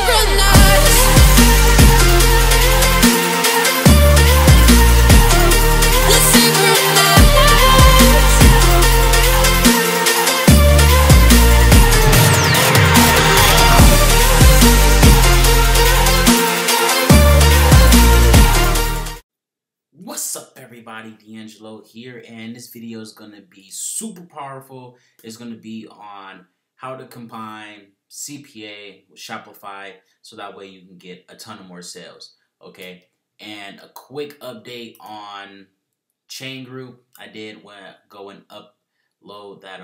What's up, everybody? DeAngelo here, and this video is going to be super powerful. It's going to be on how to combine CPA with Shopify so that way you can get a ton of more sales, okay? And a quick update on Chain Group. I did go and upload that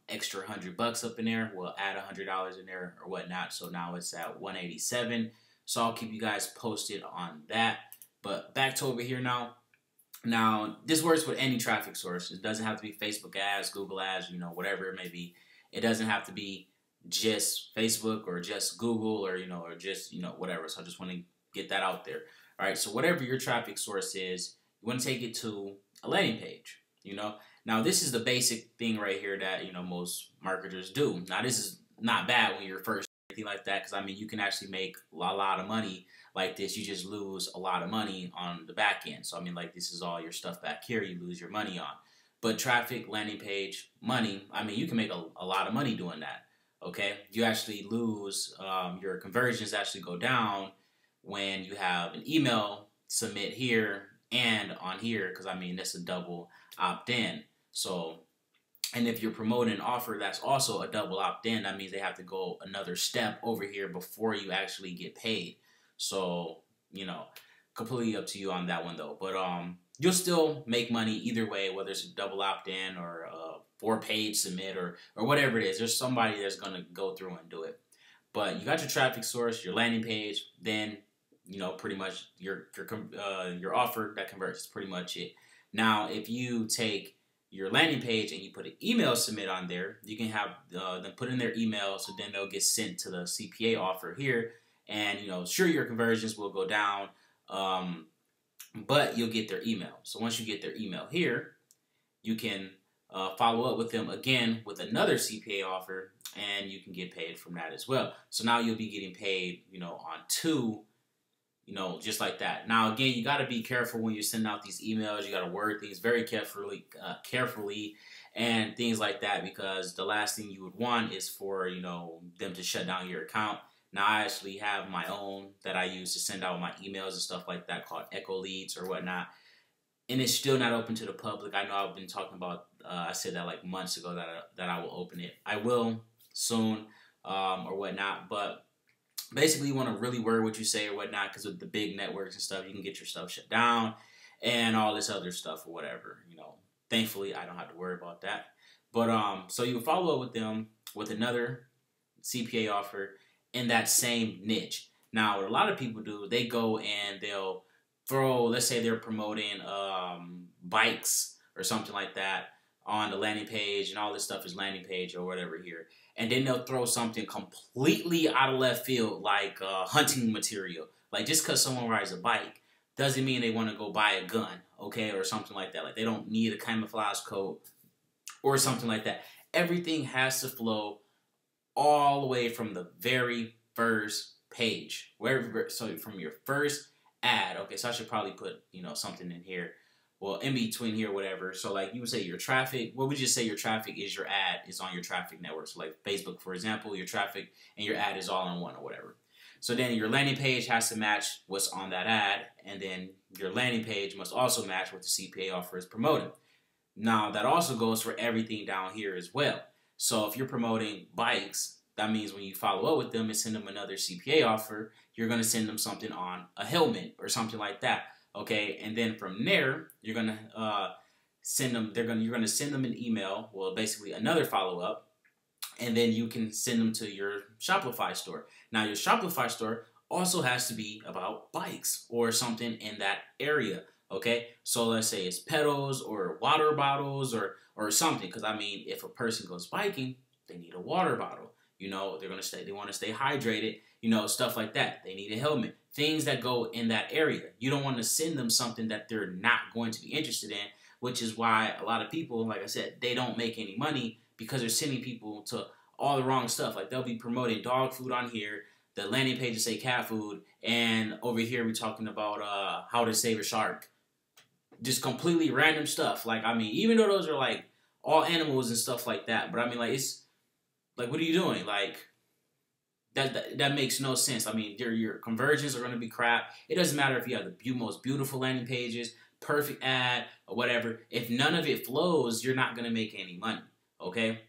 extra $100 up in there. We'll add $100 in there or whatnot, so now it's at 187. So I'll keep you guys posted on that. But back to over here now. Now, this works with any traffic source. It doesn't have to be Facebook ads, Google ads, you know, whatever it may be. It doesn't have to be just Facebook or just Google or, or just, whatever. So I just want to get that out there. All right, so whatever your traffic source is, you want to take it to a landing page, Now, this is the basic thing right here that, most marketers do. Now, this is not bad when you're first, anything like that, because, I mean, you can actually make a lot of money like this. You just lose a lot of money on the back end. So I mean, like, this is all your stuff back here you lose your money on. But traffic, landing page, money, I mean, you can make a lot of money doing that, okay? You actually lose, your conversions actually go down when you have an email submit here and on here, because I mean, that's a double opt-in. So, and if you're promoting an offer that's also a double opt-in, that means they have to go another step over here before you actually get paid. So, completely up to you on that one though. But you'll still make money either way, whether it's a double opt-in or a 4-page submit or whatever it is. There's somebody that's going to go through and do it. But you got your traffic source, your landing page, then, pretty much your offer that converts is pretty much it. Now, if you take your landing page and you put an email submit on there, you can have them put in their email, so then they'll get sent to the CPA offer here. And, sure, your conversions will go down, but you'll get their email. So once you get their email here, you can follow up with them again with another CPA offer, and you can get paid from that as well. So now you'll be getting paid, on two, just like that. Now, again, you got to be careful when you send out these emails. You got to word things very carefully, and things like that, because the last thing you would want is for, them to shut down your account. Now, I actually have my own that I use to send out my emails and stuff like that called Echo Leads or whatnot. And it's still not open to the public. I know I've been talking about, I said that like months ago that I will open it. I will soon or whatnot. But basically, you want to really worry what you say or whatnot, because with the big networks and stuff, you can get your stuff shut down and all this other stuff or whatever. Thankfully, I don't have to worry about that. But so you follow up with them with another CPA offer in that same niche. Now, what a lot of people do, they go and they'll throw, let's say they're promoting bikes or something like that on the landing page, and all this stuff is landing page or whatever here. And then they'll throw something completely out of left field, like hunting material. Like, just because someone rides a bike doesn't mean they want to go buy a gun, okay, or something like that. Like, they don't need a camouflage coat or something like that. Everything has to flow all the way from the very first page, so from your first ad. Okay, so I should probably put something in here, well, in between here, whatever. So like you would say your traffic, what would you say your traffic is? Your ad is on your traffic network. So like Facebook, for example, your traffic and your ad is all in one or whatever. So then your landing page has to match what's on that ad, and then your landing page must also match what the CPA offer is promoting. Now, that also goes for everything down here as well. So if you're promoting bikes, that means when you follow up with them and send them another CPA offer, you're going to send them something on a helmet or something like that. Okay, and then from there, you're going to send them. You're going to send them an email. Well, basically another follow up, and then you can send them to your Shopify store. Now, your Shopify store also has to be about bikes or something in that area. Okay, so let's say it's pedals or water bottles or something. Because I mean, if a person goes biking, they need a water bottle. They want to stay hydrated, stuff like that. They need a helmet, things that go in that area. You don't want to send them something that they're not going to be interested in, which is why a lot of people, like I said, they don't make any money, because they're sending people to all the wrong stuff. Like, they'll be promoting dog food on here, the landing pages say cat food, and over here we're talking about how to save a shark. Just completely random stuff. Like, I mean, even though those are like all animals and stuff like that, but I mean, like, it's like, what are you doing? Like, that makes no sense. I mean, your conversions are going to be crap. It doesn't matter if you have the most beautiful landing pages, perfect ad, or whatever. If none of it flows, you're not going to make any money, okay?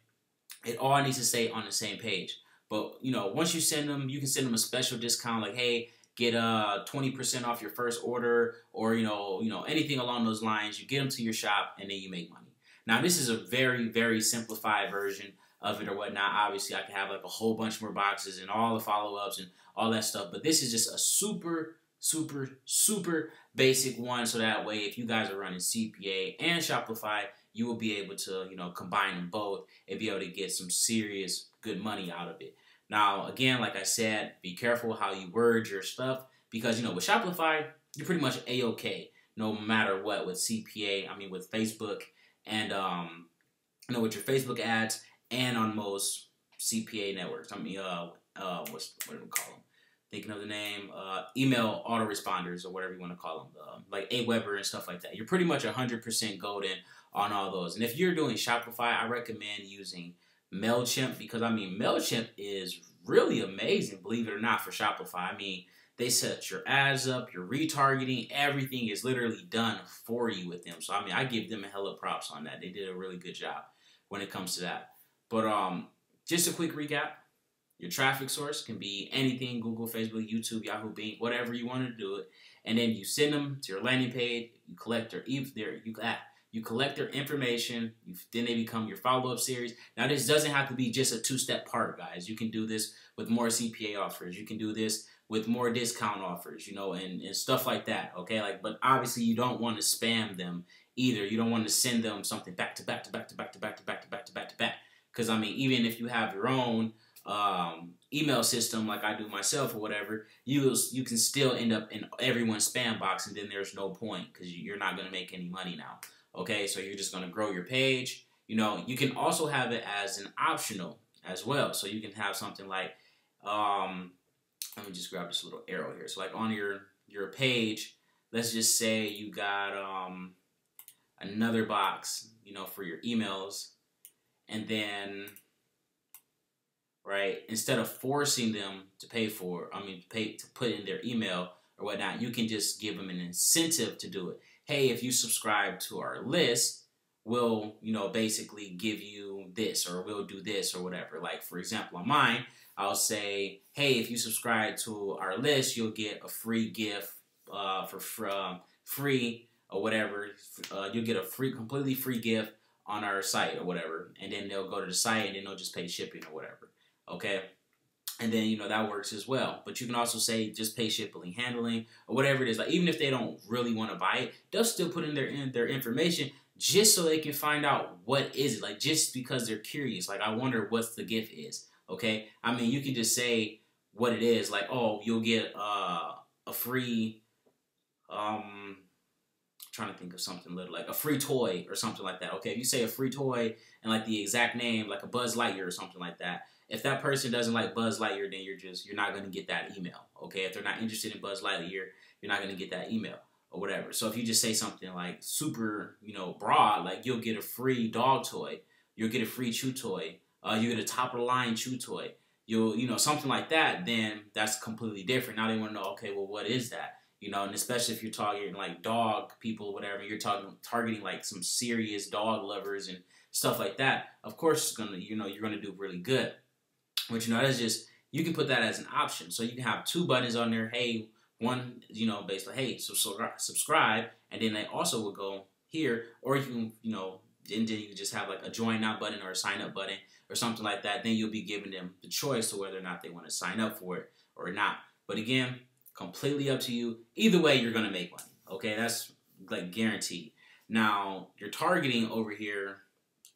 It all needs to stay on the same page. But, you know, once you send them, you can send them a special discount like, hey, get 20% off your first order, or, you know, anything along those lines. You get them to your shop, and then you make money. Now, this is a very, very simplified version of it or whatnot. Obviously, I can have like a whole bunch more boxes and all the follow-ups and all that stuff. But this is just a super, super, super basic one. So that way, if you guys are running CPA and Shopify, you will be able to, you know, combine them both and be able to get some serious good money out of it. Now, again, like I said, be careful how you word your stuff, because, you know, with Shopify, you're pretty much A-okay no matter what with CPA. I mean, with Facebook and, you know, with your Facebook ads and on most CPA networks. I mean, what do we call them? Thinking of the name, email autoresponders or whatever you want to call them, like Aweber and stuff like that. You're pretty much 100% golden on all those. And if you're doing Shopify, I recommend using MailChimp, because, I mean, MailChimp is really amazing, believe it or not, for Shopify. I mean, they set your ads up, your retargeting, everything is literally done for you with them. So, I mean, I give them a hella props on that. They did a really good job when it comes to that. But just a quick recap. Your traffic source can be anything: Google, Facebook, YouTube, Yahoo, Bing, whatever you want to do it. And then you send them to your landing page. You collect you collect their information. Then they become your follow-up series. Now, this doesn't have to be just a two-step part, guys. You can do this with more CPA offers. You can do this with more discount offers, you know, and stuff like that. Okay, like, but obviously you don't want to spam them either. You don't want to send them something back to back to back to back to back to back to back to back to back. Because, I mean, even if you have your own email system like I do myself or whatever, you can still end up in everyone's spam box, and then there's no point, because you're not going to make any money now. Okay, so you're just going to grow your page. You know, you can also have it as an optional as well. So you can have something like, let me just grab this little arrow here. So like on your page, let's just say you got another box, you know, for your emails. And then, right, instead of forcing them to to put in their email or whatnot, you can just give them an incentive to do it. Hey, if you subscribe to our list, we'll, you know, basically give you this, or we'll do this or whatever. Like, for example, on mine, I'll say, hey, if you subscribe to our list, you'll get a free gift for free or whatever. You'll get a completely free gift on our site or whatever, and then they'll go to the site and then they'll just pay shipping or whatever, okay? And then, you know, that works as well. But you can also say just pay shipping, handling, or whatever it is. Like, even if they don't really want to buy it, they'll still put in their information just so they can find out what is it, like, just because they're curious. Like, I wonder what the gift is, okay? I mean, you can just say what it is, like, oh, you'll get a free, trying to think of something little, like a free toy or something like that. Okay, if you say a free toy and like the exact name, like a Buzz Lightyear or something like that, if that person doesn't like Buzz Lightyear, then you're not going to get that email. Okay, if they're not interested in Buzz Lightyear, you're not going to get that email or whatever. So if you just say something like super, you know, broad, like you'll get a free dog toy, you'll get a free chew toy, you get a top of the line chew toy, you know, something like that, then that's completely different. Now they want to know, okay, well, what is that? You know, and especially if you're targeting like dog people, whatever, you're targeting like some serious dog lovers and stuff like that. Of course, you're gonna do really good. But, you know, that's just, you can put that as an option. So you can have two buttons on there. Hey, one, you know, basically, hey, subscribe, and then they also will go here, or you can, you know, and then you can just have like a join now button or a sign up button or something like that. Then you'll be giving them the choice to whether or not they want to sign up for it or not. But again, completely up to you. Either way, you're going to make money. Okay, that's like guaranteed. Now, your targeting over here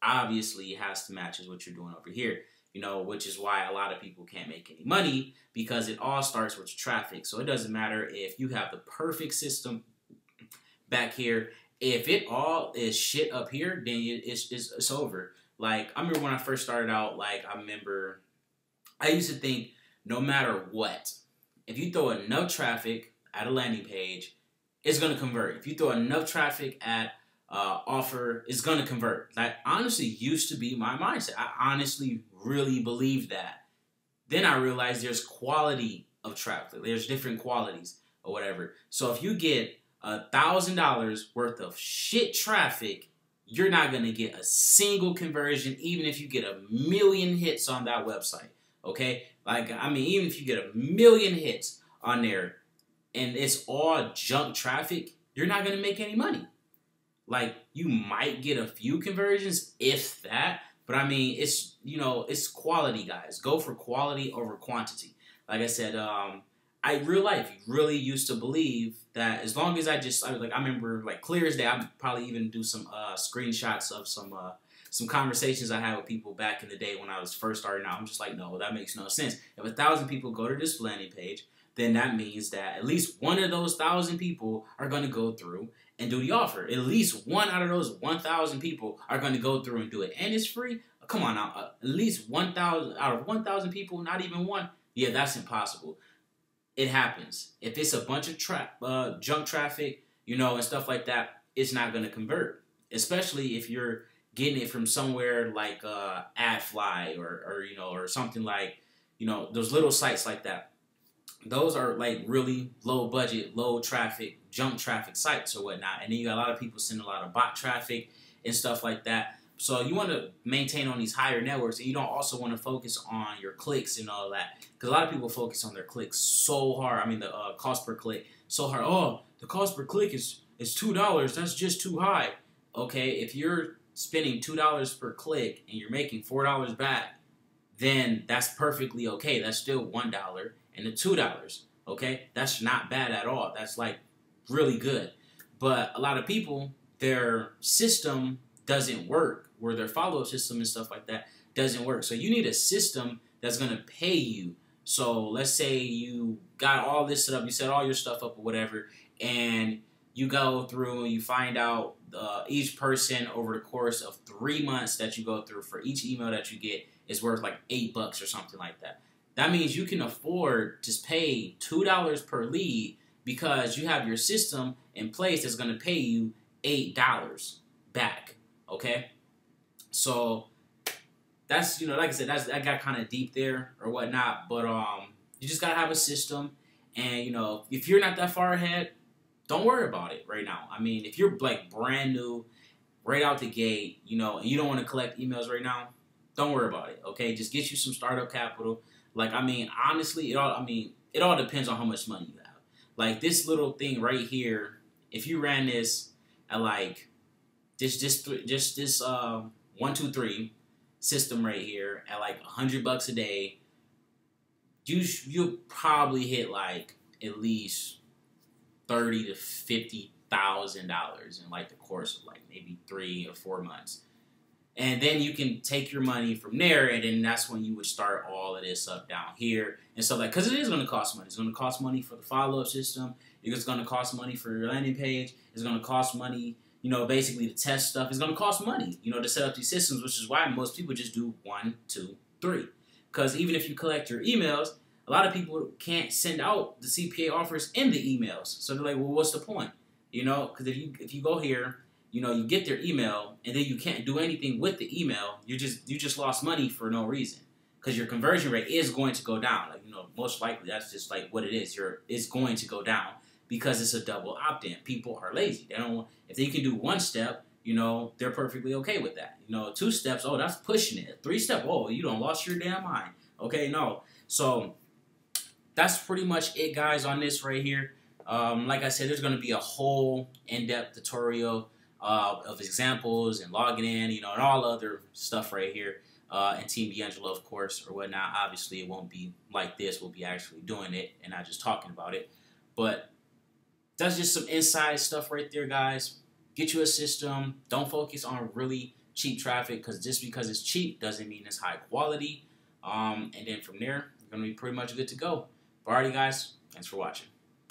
obviously has to match what you're doing over here. You know, which is why a lot of people can't make any money, because it all starts with your traffic. So it doesn't matter if you have the perfect system back here. If it all is shit up here, then it's over. Like, I remember when I first started out, like, I used to think no matter what. If you throw enough traffic at a landing page, it's going to convert. If you throw enough traffic at offer, it's going to convert. That honestly used to be my mindset. I honestly really believed that. Then I realized there's quality of traffic. There's different qualities or whatever. So if you get $1,000 worth of shit traffic, you're not going to get a single conversion, even if you get 1,000,000 hits on that website. Okay? Like, I mean, even if you get 1,000,000 hits on there and it's all junk traffic, you're not going to make any money. Like, you might get a few conversions, if that. But, I mean, it's, you know, it's quality, guys. Go for quality over quantity. Like I said, I in real life really used to believe that as long as I remember, like, clear as day, I'd probably even do some screenshots of some conversations I had with people back in the day when I was first starting out. I'm just like, no, that makes no sense. If 1,000 people go to this landing page, then that means that at least one of those 1,000 people are going to go through and do the offer. At least one out of those 1,000 people are going to go through and do it. And it's free. Come on now. At least 1,000 out of 1,000 people, not even one. Yeah, that's impossible. It happens. If it's a bunch of junk traffic, you know, and stuff like that, it's not going to convert. Especially if you're getting it from somewhere like AdFly or you know, or something like, you know, those little sites like that. Those are like really low budget, low traffic, junk traffic sites or whatnot. And then you got a lot of people sending a lot of bot traffic and stuff like that. So you want to maintain on these higher networks, and you don't also want to focus on your clicks and all that. Because a lot of people focus on their clicks so hard. I mean, the cost per click so hard. Oh, the cost per click is $2. That's just too high. Okay, if you're spending $2 per click and you're making $4 back, then that's perfectly okay. That's still $1 and the $2. Okay, that's not bad at all. That's like really good. But a lot of people, their system doesn't work, where their follow-up system and stuff like that doesn't work. So you need a system that's going to pay you. So let's say you got all this set up, you set all your stuff up or whatever, and you go through and you find out each person over the course of 3 months that you go through for each email that you get is worth like $8 or something like that. That means you can afford to pay $2 per lead because you have your system in place that's going to pay you $8 back. Okay? So that's, you know, like I said, that got kind of deep there or whatnot, but you just got to have a system, and, you know, if you're not that far ahead, don't worry about it right now. I mean, if you're like brand new, right out the gate, you know, and you don't want to collect emails right now, don't worry about it, okay? Just get you some startup capital. Like, I mean, honestly, it all depends on how much money you have. Like, this little thing right here, if you ran this at like this 1, 2, 3 system right here at like $100 a day, you'll probably hit like at least $30,000 to $50,000 in like the course of like maybe 3 or 4 months. And then you can take your money from there, and then that's when you would start all of this up down here and stuff like, because it is going to cost money. It's going to cost money for the follow-up system. It's going to cost money for your landing page. It's going to cost money, you know, basically to test stuff. It's going to cost money, you know, to set up these systems, which is why most people just do 1, 2, 3. Because even if you collect your emails, a lot of people can't send out the CPA offers in the emails. So they're like, well, what's the point? You know, because if you go here, you know, you get their email, and then you can't do anything with the email. You just lost money for no reason, because your conversion rate is going to go down. Like, you know, most likely that's just like what it is. It's going to go down because it's a double opt-in. People are lazy. They don't want, if they can do 1 step, you know, they're perfectly okay with that. You know, 2 steps, oh, that's pushing it. 3 step, oh, you don't lost your damn mind. Okay, no. So that's pretty much it, guys, on this right here. Like I said, there's going to be a whole in-depth tutorial of examples and logging in, you know, and all other stuff right here. And TeamDeAngelo, of course, or whatnot. Obviously, it won't be like this. We'll be actually doing it and not just talking about it. But that's just some inside stuff right there, guys. Get you a system. Don't focus on really cheap traffic, because just because it's cheap doesn't mean it's high quality. And then from there, you're going to be pretty much good to go. But alrighty, guys, thanks for watching.